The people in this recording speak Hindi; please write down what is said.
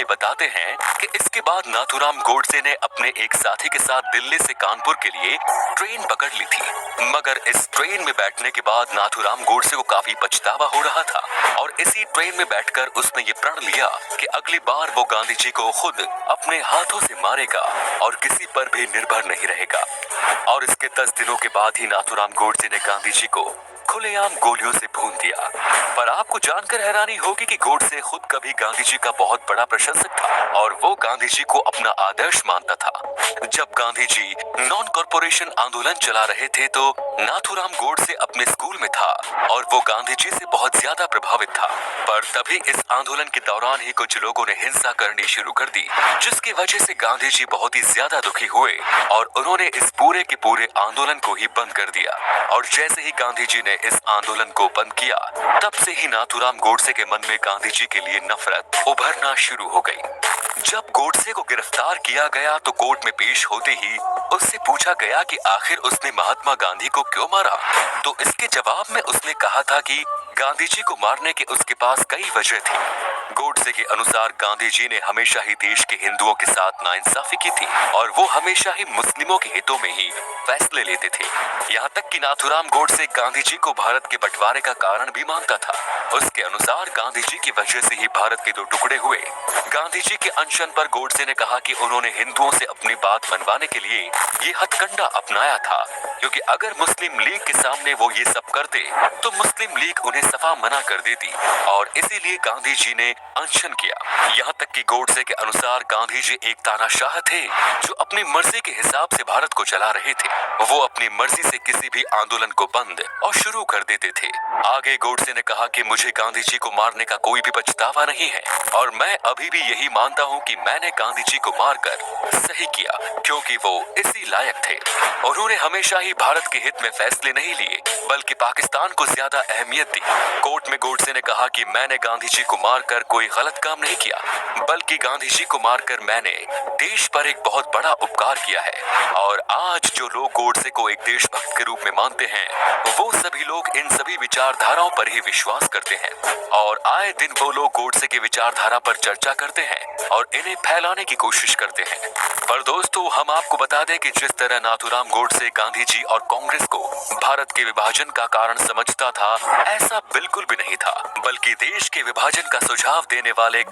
में बताते हैं कि इसके बाद नाथूराम गोडसे ने अपने एक साथी के साथ दिल्ली से कानपुर के लिए ट्रेन पकड़ ली थी। मगर इस ट्रेन में बैठने के बाद नाथूराम गोडसे को काफी पछतावा हो रहा था और इसी ट्रेन में बैठकर उसने ये प्रण लिया कि अगली बार वो गांधी जी को खुद अपने हाथों से मारेगा और किसी पर भी निर्भर नहीं रहेगा। और इसके 10 दिनों के बाद ही नाथूराम गोडसे ने गांधी जी को खुलेआम गोलियों से भून दिया। पर आपको जानकर हैरानी होगी कि गोडसे खुद कभी गांधी जी का बहुत बड़ा प्रशंसक था और वो गांधी जी को अपना आदर्श मानता था। जब गांधी जी नॉन कॉर्पोरेशन आंदोलन चला रहे थे तो नाथूराम गोडसे अपने स्कूल में था और वो गांधी जी से बहुत ज्यादा प्रभावित था। पर तभी इस आंदोलन के दौरान ही कुछ लोगों ने हिंसा करनी शुरू कर दी, जिसकी वजह से गांधी जी बहुत ही ज्यादा दुखी हुए और उन्होंने इस पूरे के पूरे आंदोलन को ही बंद कर दिया। और जैसे ही गांधी जी ने इस आंदोलन को बंद किया, तब से ही नाथूराम गोडसे के मन में गांधी जी के लिए नफरत उभरना शुरू हो गई। जब गोडसे को गिरफ्तार किया गया तो कोर्ट में पेश होते ही उससे पूछा गया कि आखिर उसने महात्मा गांधी को क्यों मारा, तो इसके जवाब में उसने कहा था कि गांधी जी को मारने के उसके पास कई वजह थी। गोडसे के अनुसार गांधी जी ने हमेशा ही देश के हिंदुओं के साथ नाइंसाफी की थी और वो हमेशा ही मुस्लिमों के हितों में ही फैसले लेते थे। यहाँ तक कि नाथूराम गोडसे गांधी जी को भारत के बंटवारे का कारण भी मानता था। उसके अनुसार गांधी जी की वजह से ही भारत के 2 टुकड़े हुए। गांधी जी के अनशन पर गोडसे ने कहा कि उन्होंने हिंदुओं से अपनी बात मनवाने के लिए ये हथकंडा अपनाया था, क्योंकि अगर मुस्लिम लीग के सामने वो ये सब करते तो मुस्लिम लीग उन्हें सफा मना कर देती और इसीलिए गांधी जी ने अनशन किया। यहाँ तक कि गोडसे के अनुसार गांधी जी एक तानाशाह थे जो अपनी मर्जी के हिसाब से भारत को चला रहे थे। वो अपनी मर्जी से किसी भी आंदोलन को बंद और शुरू कर देते थे। आगे गोडसे ने कहा कि मुझे गांधी जी को मारने का कोई भी पछतावा नहीं है और मैं अभी भी यही मानता हूँ कि मैंने गांधी जी को मारकर सही किया, क्योंकि वो इसी लायक थे। उन्होंने हमेशा ही भारत के हित में फैसले नहीं लिए बल्कि पाकिस्तान को ज्यादा अहमियत दी। कोर्ट में गोडसे ने कहा कि मैंने गांधी जी को मारकर कोई गलत काम नहीं किया, बल्कि गांधी जी को मारकर मैंने देश पर एक बहुत बड़ा उपकार किया है। और आज जो लोग गोडसे को एक देशभक्त के रूप में मानते हैं, वो सभी लोग इन सभी विचारधाराओं पर ही विश्वास करते हैं और आए दिन वो लोग गोडसे के विचारधारा पर चर्चा करते हैं और इन्हें फैलाने की कोशिश करते हैं। पर दोस्तों, हम आपको बता दें कि जिस तरह नाथूराम गोडसे गांधी जी और कांग्रेस को भारत के विभाजन का कारण समझता था, ऐसा बिल्कुल भी नहीं था, बल्कि देश के विभाजन का सुझाव देने वाले